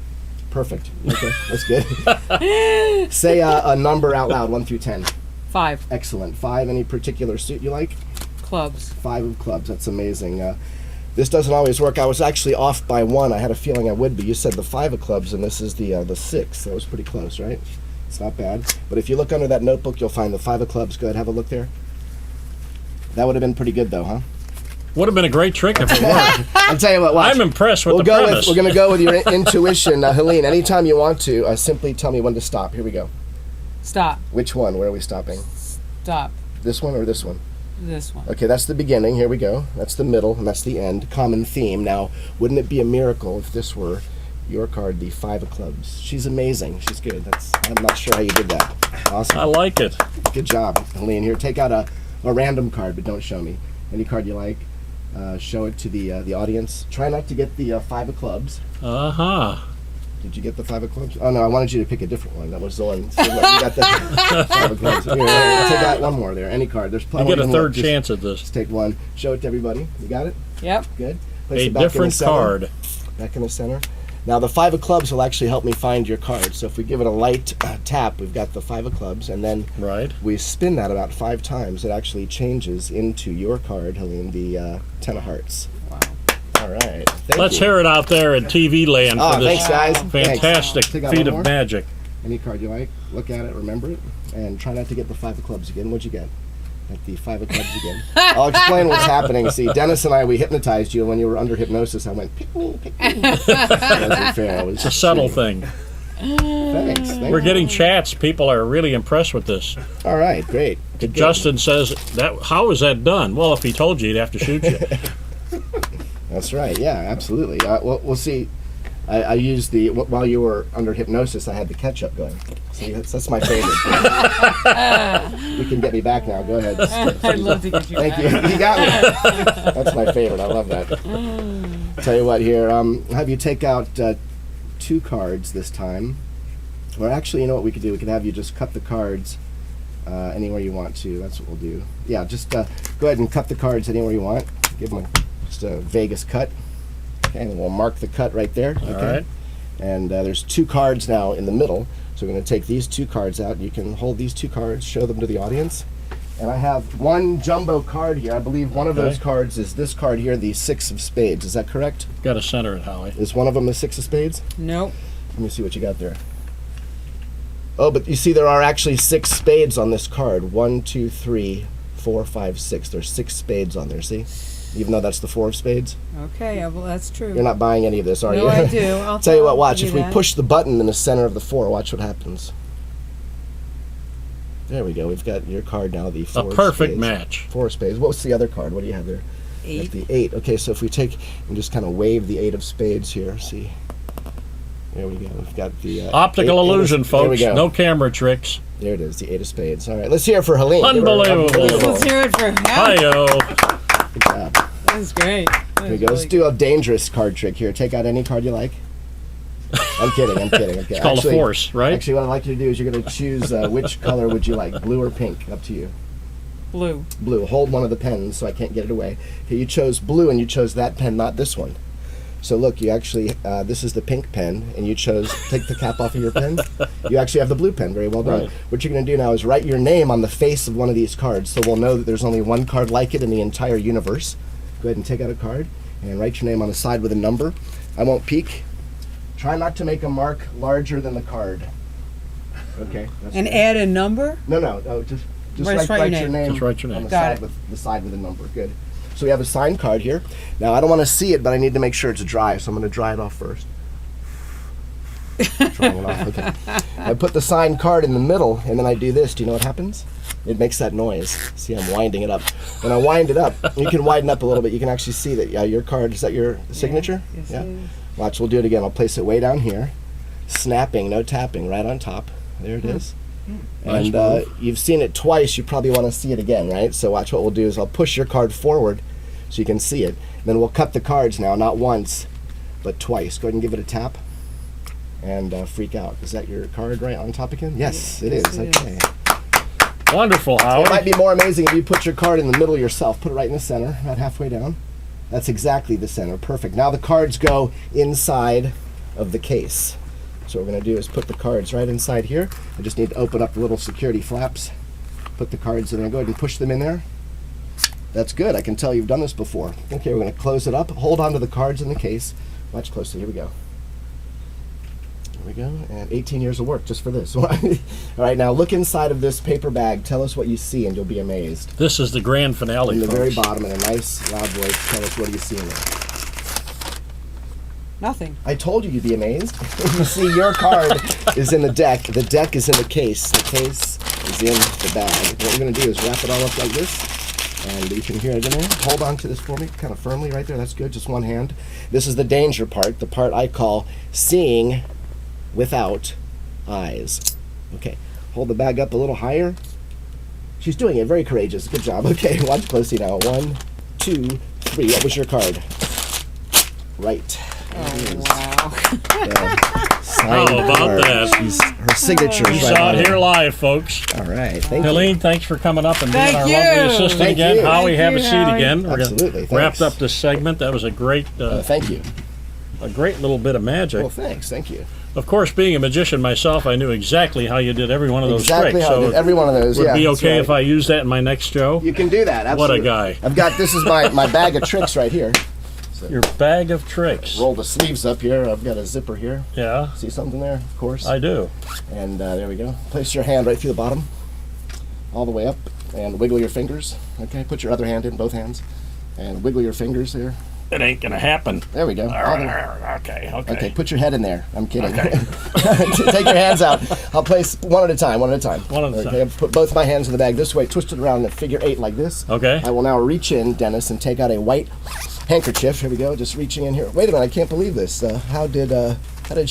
Perfect. Okay, that's good. Say a number out loud, 1 through 10. 5. Excellent. 5, any particular suit you like? Clubs. 5 of clubs, that's amazing. This doesn't always work. I was actually off by 1. I had a feeling I would be. You said the 5 of clubs, and this is the 6. That was pretty close, right? It's not bad. But if you look under that notebook, you'll find the 5 of clubs. Go ahead, have a look there. That would have been pretty good, though, huh? Would have been a great trick if it worked. I'll tell you what, watch. I'm impressed with the premise. We're going to go with your intuition. Helene, anytime you want to, simply tell me when to stop. Here we go. Stop. Which one? Where are we stopping? Stop. This one or this one? This one. Okay, that's the beginning. Here we go. That's the middle, and that's the end. Common theme. Now, wouldn't it be a miracle if this were your card, the 5 of clubs? She's amazing. She's good. I'm not sure how you did that. Awesome. I like it. Good job, Helene. Here, take out a random card, but don't show me. Any card you like. Show it to the audience. Try not to get the 5 of clubs. Uh-huh. Did you get the 5 of clubs? Oh, no, I wanted you to pick a different one. That was the one. So, look, you got the 5 of clubs. Here, take out one more there. Any card. There's plenty. You get a third chance at this. Just take one. Show it to everybody. You got it? Yep. Good. A different card. Back in the center. Now, the 5 of clubs will actually help me find your card. So if we give it a light tap, we've got the 5 of clubs, and then we spin that about 5 times. It actually changes into your card, Helene, the 10 of hearts. Wow. All right. Let's hear it out there in TV land for this thanks, guys. fantastic feat of magic. Any card you like, look at it, remember it, and try not to get the 5 of clubs again. What'd you get? At the 5 of clubs again. I'll explain what's happening. See, Dennis and I, we hypnotized you when you were under hypnosis. I went, pick me, pick me. That wasn't fair. It's a subtle thing. Thanks. We're getting chats. People are really impressed with this. All right, great. Justin says, how is that done? Well, if he told you, he'd have to shoot you. That's right. Yeah, absolutely. We'll see. I used while you were under hypnosis, I had the ketchup going. See, that's my favorite. You can get me back now. Go ahead. I'd love to get you back. Thank you. You got me. That's my favorite. I love that. Tell you what here. Have you take out 2 cards this time. Or actually, you know what we could do? We could have you just cut the cards anywhere you want to. That's what we'll do. Yeah, just go ahead and cut the cards anywhere you want. Give them just a Vegas cut. Okay, and we'll mark the cut right there. Okay. All right. And there's 2 cards now in the middle. So we're going to take these 2 cards out. You can hold these 2 cards, show them to the audience. And I have one jumbo card here. I believe one of those cards is this card here, the 6 of spades. Is that correct? Got to center it, Howie. Is one of them the 6 of spades? Nope. Let me see what you got there. Oh, but you see there are actually 6 spades on this card. 1, 2, 3, 4, 5, 6. There's 6 spades on there, see? Even though that's the 4 of spades? Okay, well, that's true. You're not buying any of this, are you? No, I do. I'll tell you what, watch. If we push the button in the center of the 4, watch what happens. There we go. We've got your card now, the 4 of spades. A perfect match. 4 of spades. What's the other card? What do you have there? 8. The 8. Okay, so if we take and just kind of wave the 8 of spades here, see? There we go. We've got the optical illusion, folks. There we go. No camera tricks. There it is, the 8 of spades. All right, let's hear it for Helene. Unbelievable. Let's hear it for him. Hi-yo. Good job. That was great. Here we go. Let's do a dangerous card trick here. Take out any card you like. I'm kidding. Okay. It's called a force, right? Actually, what I'd like you to do is you're going to choose which color would you like, blue or pink? Up to you. Blue. Blue. Hold one of the pens so I can't get it away. Okay, you chose blue and you chose that pen, not this one. So look, you actually, this is the pink pen, and you chose, take the cap off of your pen. You actually have the blue pen. Very well done. Right. What you're going to do now is write your name on the face of one of these cards, so we'll know that there's only one card like it in the entire universe. Go ahead and take out a card and write your name on the side with a number. I won't peek. Try not to make a mark larger than the card. Okay. And add a number? No. Just write your name. Just write your name. On the side with a number. Good. So we have a signed card here. Now I don't want to see it, but I need to make sure it's dry, so I'm going to dry it off first. Drying it off. Okay. I put the signed card in the middle, and then I do this. Do you know what happens? It makes that noise. See, I'm winding it up. When I wind it up, you can widen up a little bit. You can actually see that. Yeah, your card, is that your signature? Yes, yeah. It is. Watch, we'll do it again. I'll place it way down here. Snapping, no tapping, right on top. There it is. And you've seen it twice. You probably want to see it again, right? So watch, what we'll do is I'll push your card forward so you can see it. Then we'll cut the cards now, not once, but twice. Go ahead and give it a tap and freak out. Is that your card right on top again? Yes, it is. Okay. Wonderful, Howard. It might be more amazing if you put your card in the middle yourself. Put it right in the center, about halfway down. That's exactly the center. Perfect. Now the cards go inside of the case. So what we're going to do is put the cards right inside here. I just need to open up the little security flaps. Put the cards in there. Go ahead and push them in there. That's good. I can tell you've done this before. Okay, we're going to close it up. Hold on to the cards in the case. Watch closely. Here we go. There we go. And 18 years of work just for this. All right, now look inside of this paper bag. Tell us what you see, and you'll be amazed. This is the grand finale, In the folks. very bottom, in a nice, loud voice, tell us what do you see in there. Nothing. I told you you'd be amazed. You see, your card is in the deck. The deck is in the case. The case is in the bag. What we're going to do is wrap it all up like this. And you can hear it in there. Hold on to this for me, kind of firmly right there. That's good, just one hand. This is the danger part, the part I call seeing without eyes. Okay, hold the bag up a little higher. She's doing it, very courageous. Good job. Okay, watch closely now. 1, 2, 3. What was your card? Right. Oh, wow. How about that? Her signature. You saw it here live, folks. All right. Thank Helene, thanks for coming up and being Thank our you. lovely assistant Thank again. you. Howie, have a Thank seat you, Howie. again. We're Absolutely. gonna wrapped Thanks. up this segment. That was a great, thank you. a great little bit of magic. Well, thanks. Thank you. Of course, being a magician myself, I knew exactly how you did every one of those Exactly tricks. how I did every one of those. Would Yeah, it be that's okay right. if I use that in my next show? You can do that. What a Absolutely. guy. I've got, this is my bag of tricks right here. Your bag of tricks. Roll the sleeves up here. I've got a zipper here. Yeah, See something there? Of course. I do. And there we go. Place your hand right through the bottom, all the way up, and wiggle your fingers. Okay, put your other hand in, both hands, and wiggle your fingers there. It ain't gonna happen. There we go. Okay. Okay, put your head in there. I'm kidding. Okay. Take your hands out. I'll place one at a time. One at a time. Okay, put both my hands in the bag this way, twist it around in a figure 8 like this. Okay. I will now reach in, Dennis, and take out a white handkerchief. Here we go. Just reaching in here. Wait a minute. I can't believe this. How did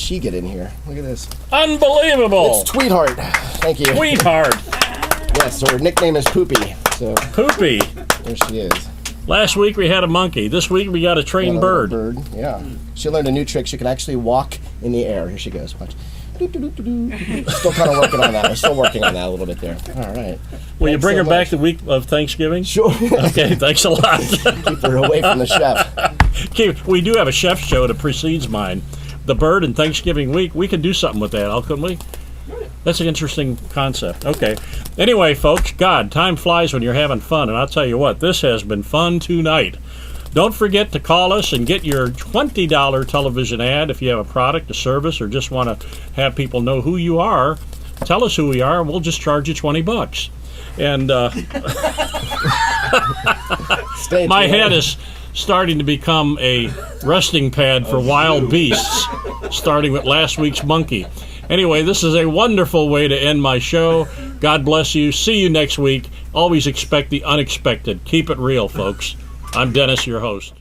she get in here? Look at this. Unbelievable. It's Tweetheart. Thank you. Sweetheart. Yes, her nickname is Poopy. So Poopy. there she is. Last week we had a monkey. This week we got a trained Got a little bird. Yeah. She learned a new trick. She can actually walk in the air. Here she goes. Watch. Still kind of working on that. I'm still working on that a little bit there. All right. Will you Thanks bring so her back much. the week of Thanksgiving? Sure. Okay, thanks a lot. Keep her away from the chef. We do have a chef show that precedes mine. The bird and Thanksgiving week, we could do something with that, couldn't we? That's an interesting concept. Okay. Anyway, folks, God, time flies when you're having fun, and I'll tell you what, this has been fun tonight. Don't forget to call us and get your $20 television ad if you have a product, a service, or just want to have people know who you are. Tell us who we are, and we'll just charge you $20. And my head is starting to become a resting pad for wild beasts, starting with last week's monkey. Anyway, this is a wonderful way to end my show. God bless you. See you next week. Always expect the unexpected. Keep it real, folks. I'm Dennis, your host.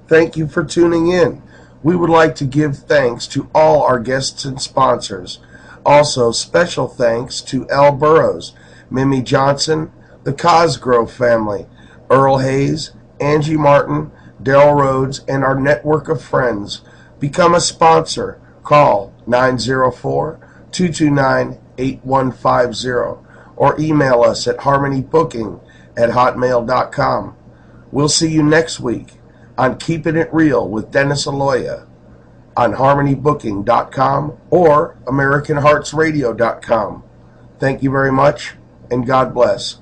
Thank you for tuning in. We would like to give thanks to all our guests and sponsors. Also, special thanks to L. Burrows, Mimi Johnson, the Cosgrove family, Earl Hayes, Angie Martin, Daryl Rhodes, and our network of friends. Become a sponsor. Call 904-229-8150 or email us at harmonybooking@hotmail.com. We'll see you next week on Keepin' It Real with Dennis Aloia on harmonybooking.com or AmericanHeartsRadio.com. Thank you very much, and God bless.